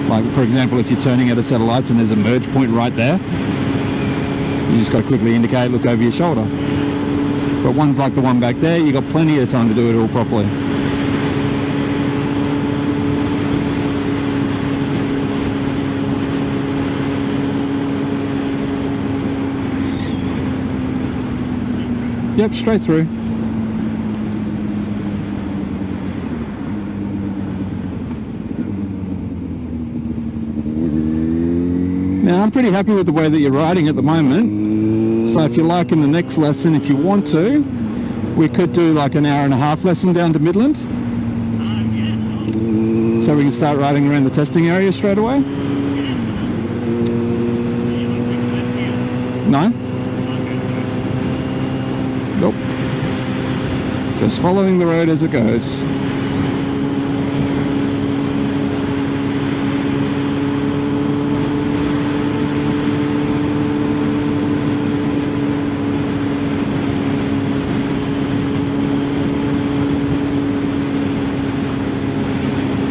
Like, for example, if you're turning at a set of lights and there's a merge point right there, you just got to quickly indicate, look over your shoulder. But ones like the one back there, you got plenty of time to do it all properly. Yep, straight through. Now, I'm pretty happy with the way that you're riding at the moment. So if you like, in the next lesson, if you want to, we could do like an hour and a half lesson down to Midland. So we can start riding around the testing area straight away. No? Nope. Just following the road as it goes.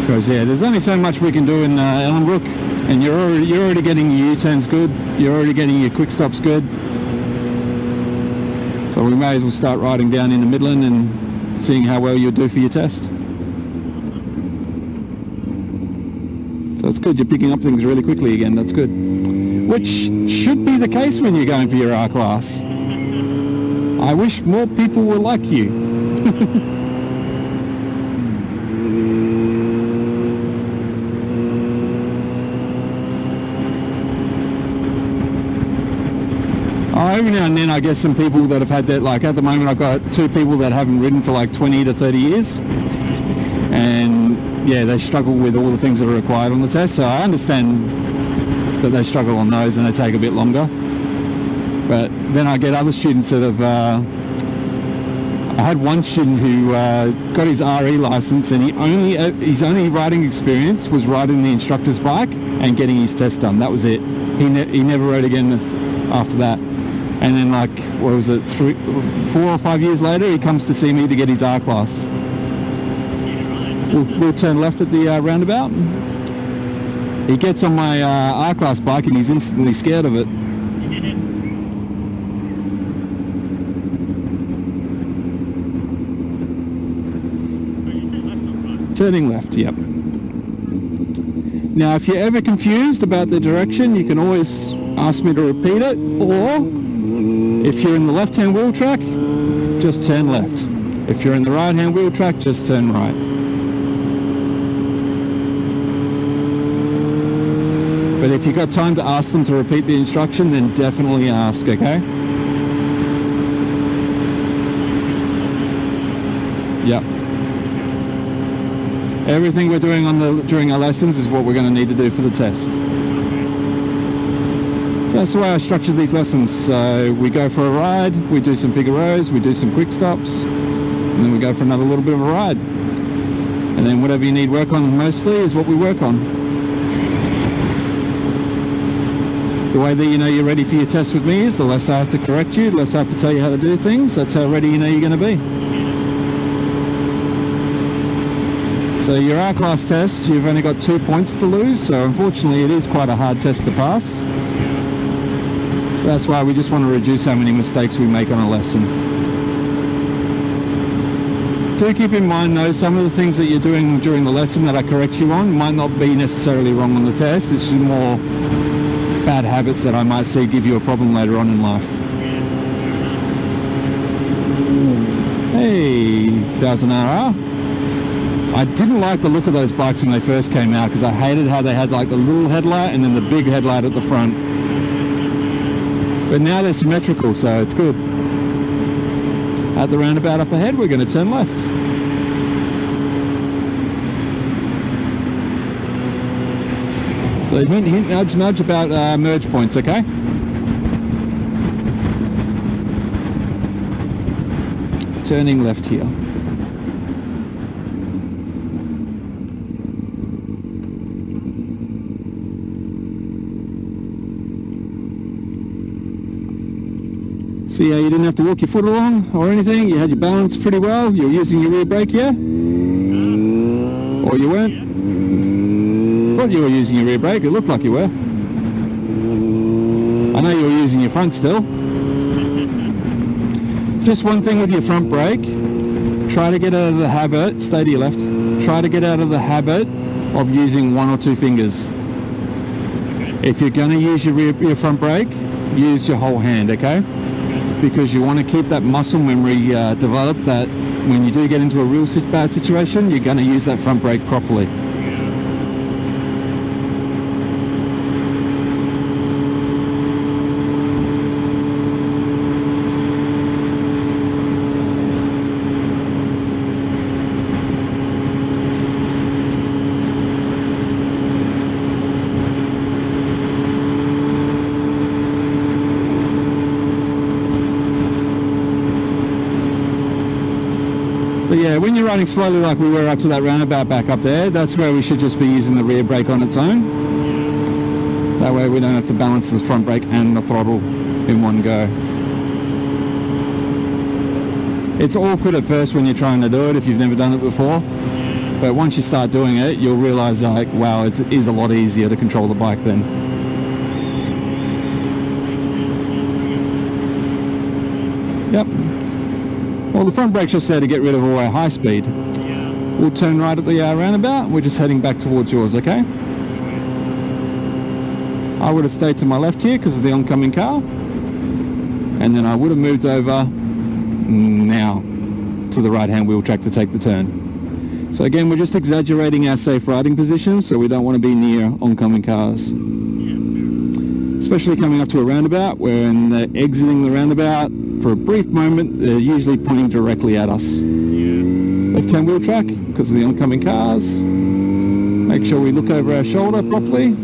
Because yeah, there's only so much we can do in Ellenbrook, and you're already getting your U-turns good. You're already getting your quick stops good. So we may as well start riding down into Midland and seeing how well you'll do for your test. So it's good, you're picking up things really quickly again, that's good. Which should be the case when you're going for your R class. I wish more people were like you. Every now and then I get some people that have had that, like at the moment I've got 2 people that haven't ridden for like 20 to 30 years, and yeah, they struggle with all the things that are required on the test, so I understand that they struggle on those and they take a bit longer. But then I get other students that have, I had one student who got his RE license, and his only riding experience was riding the instructor's bike and getting his test done. That was it. He never rode again after that. And then like, what was it, 4 or 5 years later, he comes to see me to get his R class. We'll turn left at the roundabout. He gets on my R class bike and he's instantly scared of it. Turning left, yep. Now, if you're ever confused about the direction, you can always ask me to repeat it, or if you're in the left-hand wheel track, just turn left. If you're in the right-hand wheel track, just turn right. But if you've got time to ask them to repeat the instruction, then definitely ask, okay? Yep. Everything we're doing during our lessons is what we're going to need to do for the test. So that's the way I structured these lessons. So we go for a ride, we do some Figaro's, we do some quick stops, and then we go for another little bit of a ride. And then whatever you need work on mostly is what we work on. The way that you know you're ready for your test with me is the less I have to correct you, the less I have to tell you how to do things. That's how ready you know you're going to be. So your R class test, you've only got 2 points to lose, so unfortunately it is quite a hard test to pass. So that's why we just want to reduce how many mistakes we make on a lesson. Do keep in mind though, some of the things that you're doing during the lesson that I correct you on might not be necessarily wrong on the test. It's just more bad habits that I might see give you a problem later on in life. Hey, 1000RR. I didn't like the look of those bikes when they first came out because I hated how they had like the little headlight and then the big headlight at the front. But now they're symmetrical, so it's good. At the roundabout up ahead, we're going to turn left. So hint, hint, nudge, nudge about merge points, okay? Turning left here. See how you didn't have to walk your foot along or anything? You had your balance pretty well? You were using your rear brake, yeah? Or you weren't? thought you were using your rear brake. It looked like you were. I know you were using your front still. Just one thing with your front brake. Try to get out of the habit, stay to your left. Try to get out of the habit of using one or two fingers. If you're going to use your front brake, use your whole hand, okay? Because you want to keep that muscle memory developed, that when you do get into a real bad situation, you're going to use that front brake properly. But yeah, when you're running slowly like we were up to that roundabout back up there, that's where we should just be using the rear brake on its own. That way we don't have to balance the front brake and the throttle in one go. It's awkward at first when you're trying to do it if you've never done it before. But once you start doing it, you'll realise like, wow, it is a lot easier to control the bike then. Yep. Well, the front brake's just there to get rid of all our high speed. We'll turn right at the roundabout. We're just heading back towards yours, okay? I would have stayed to my left here because of the oncoming car. And then I would have moved over now to the right-hand wheel track to take the turn. So again, we're just exaggerating our safe riding position, so we don't want to be near oncoming cars. Especially coming up to a roundabout, when they're exiting the roundabout, for a brief moment, they're usually pointing directly at us. Left-hand wheel track, because of the oncoming cars. Make sure we look over our shoulder properly.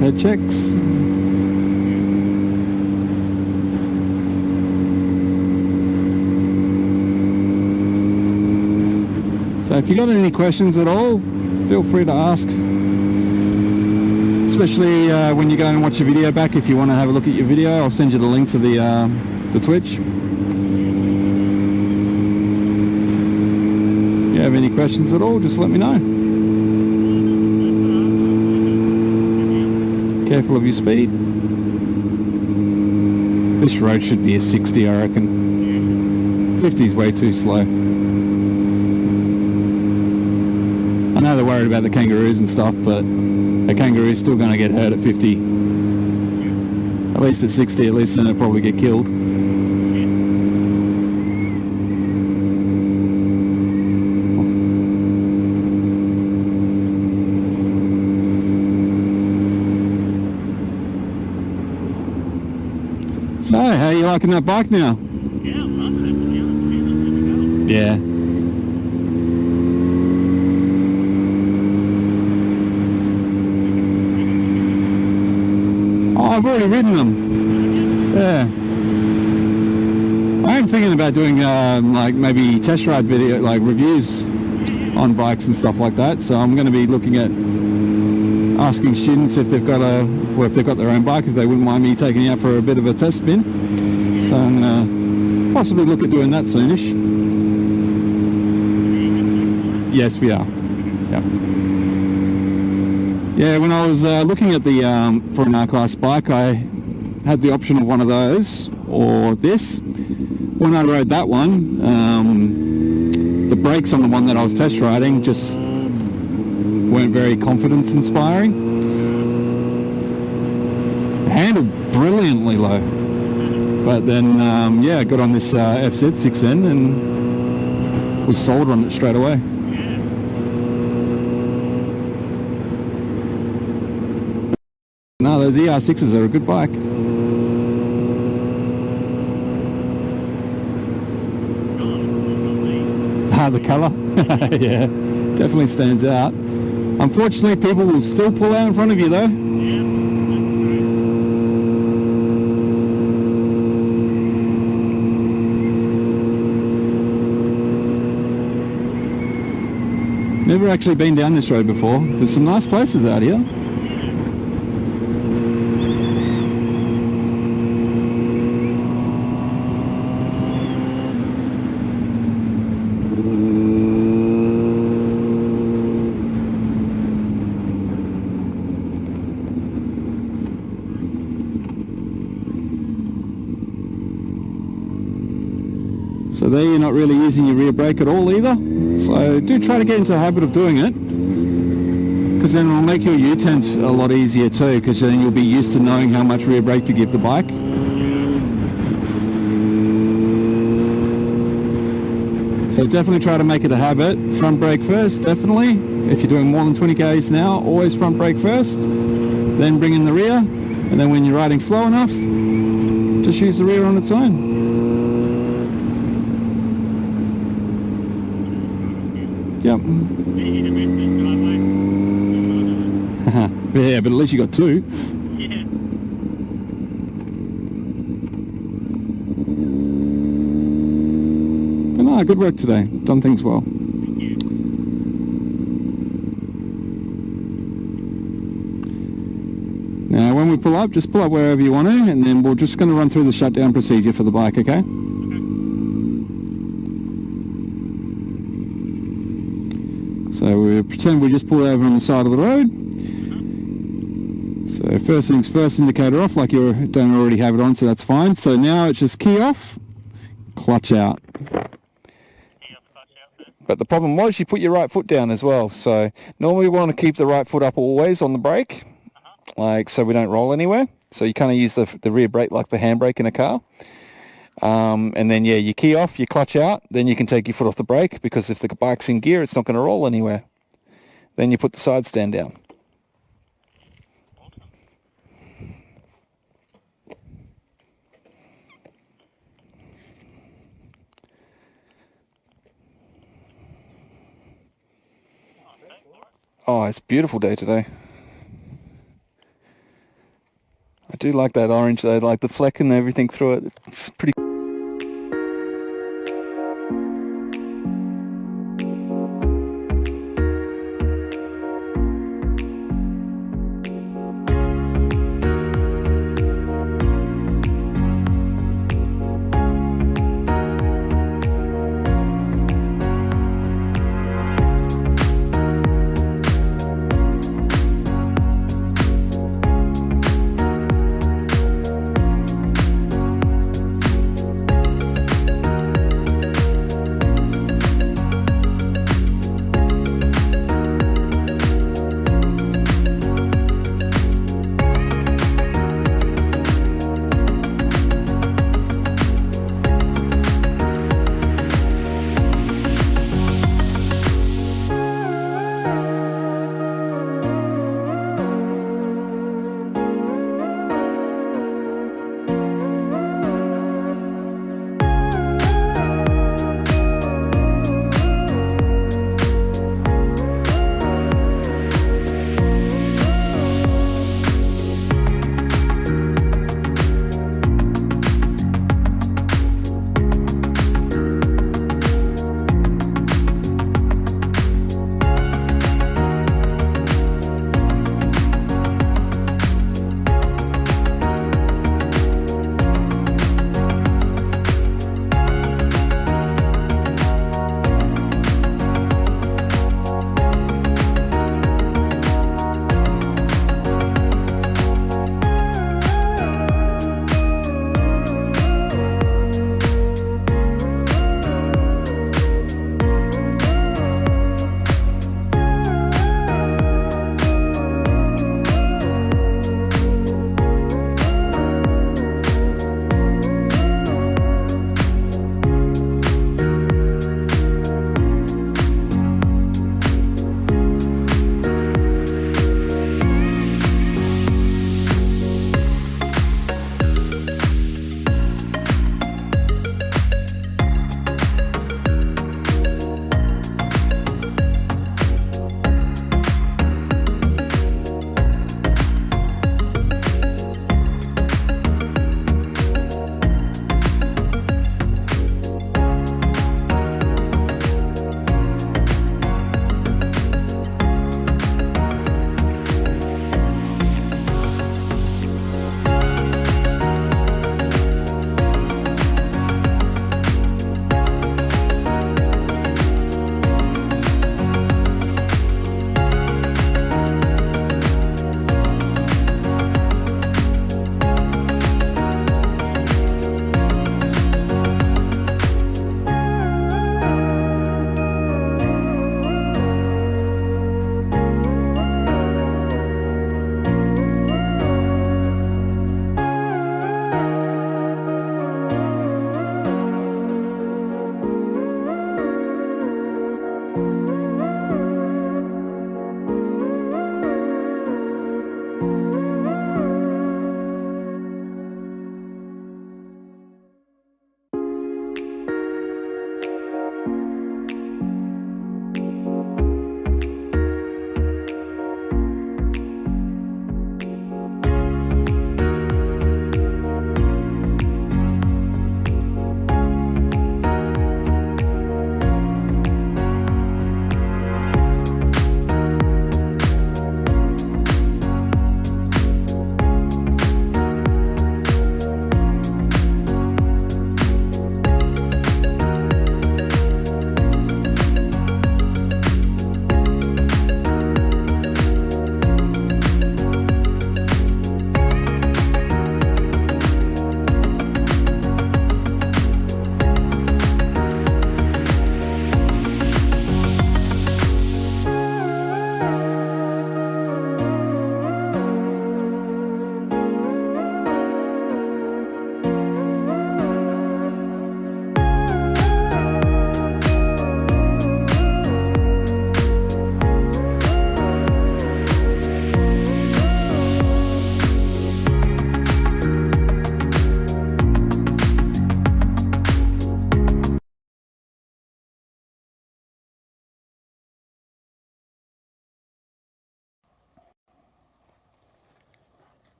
Head checks. So if you got any questions at all, feel free to ask. Especially when you go and watch your video back. If you want to have a look at your video, I'll send you the link to the Twitch. If you have any questions at all, just let me know. Careful of your speed. This road should be a 60, I reckon. 50 is way too slow. I know they're worried about the kangaroos and stuff, but a kangaroo's still going to get hurt at 50. At least at 60, at least then they'll probably get killed. So, how are you liking that bike now? Yeah, I'm loving it. Yeah. Oh, I've already ridden them. Yeah. I am thinking about doing like maybe test ride video, like reviews on bikes and stuff like that. So I'm going to be looking at asking students if they've got their own bike, if they wouldn't mind me taking it out for a bit of a test spin. So I'm going to possibly look at doing that soonish. Yes, we are. Yeah. Yeah, when I was looking at the for an R-Class bike, I had the option of one of those or this. When I rode that one, the brakes on the one that I was test riding just weren't very confidence inspiring. Handled brilliantly low, but then yeah, I got on this FZ6N and was sold on it straight away. No, those ER6s are a good bike. The colour, yeah, definitely stands out. Unfortunately, people will still pull out in front of you though. Never actually been down this road before. There's some nice places out here. So there you're not really using your rear brake at all either. So do try to get into the habit of doing it, because then it'll make your U-turns a lot easier too, because then you'll be used to knowing how much rear brake to give the bike. So definitely try to make it a habit. Front brake first, definitely. If you're doing more than 20 k's an hour, always front brake first, then bring in the rear, and then when you're riding slow enough, just use the rear on its own. Yep. Yeah, but at least you got two. Yeah. But no, good work today. Done things well. Now when we pull up, just pull up wherever you want to, and then we're just going to run through the shutdown procedure for the bike, okay? So we pretend we just pulled over on the side of the road. So first things first, indicator off, like you don't already have it on, so that's fine. So now it's just key off, clutch out. But the problem was you put your right foot down as well. So normally we want to keep the right foot up always on the brake, like so we don't roll anywhere. So you kind of use the rear brake like the handbrake in a car. And then yeah, you key off, you clutch out, then you can take your foot off the brake, because if the bike's in gear, it's not going to roll anywhere. Then you put the side stand down. Oh, it's a beautiful day today. I do like that orange though, like the fleck and everything through it. It's pretty.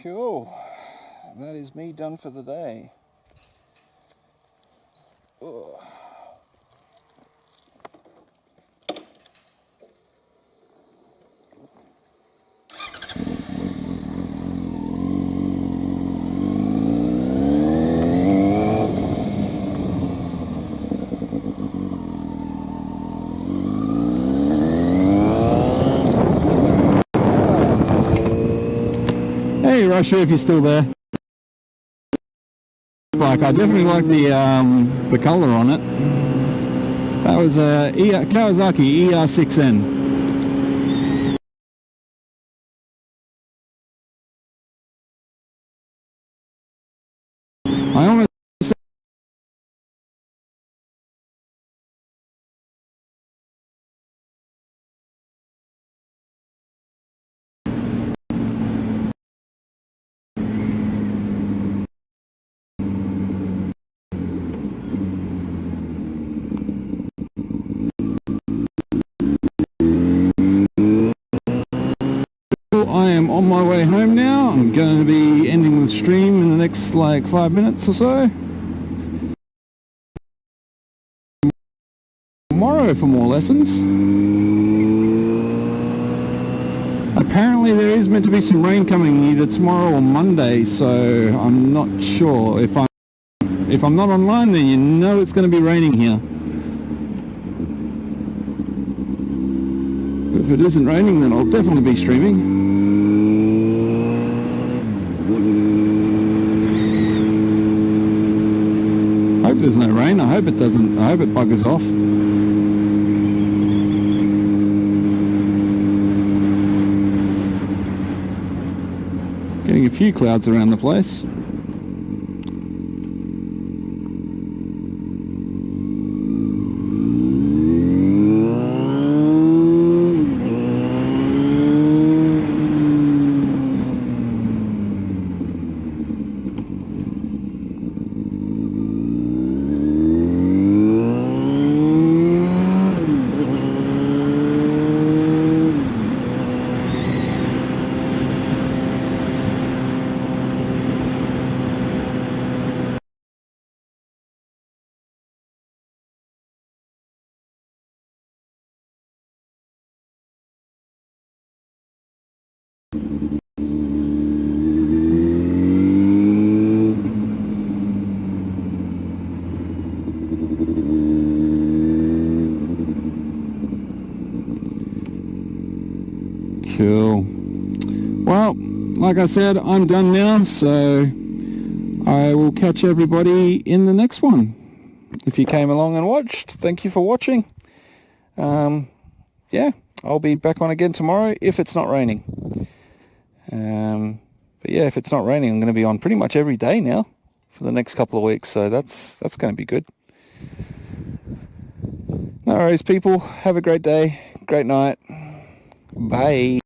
Cool. That is me done for the day. Oh. Hey Russia, if you're still there. Like, I definitely like the colour on it. That was a Kawasaki ER6N. I almost I am on my way home now. I'm going to be ending the stream in the next like 5 minutes or so. Tomorrow for more lessons. Apparently there is meant to be some rain coming either tomorrow or Monday, so I'm not sure. If I'm not online, then you know it's going to be raining here. If it isn't raining, then I'll definitely be streaming. I hope there's no rain. I hope it doesn't. I hope it buggers off. Getting a few clouds around the place. Cool. Well, like I said, I'm done now, so I will catch everybody in the next one. If you came along and watched, thank you for watching. Yeah, I'll be back on again tomorrow if it's not raining. But yeah, if it's not raining, I'm going to be on pretty much every day now for the next couple of weeks, so that's going to be good. No worries, people. Have a great day, great night. Bye.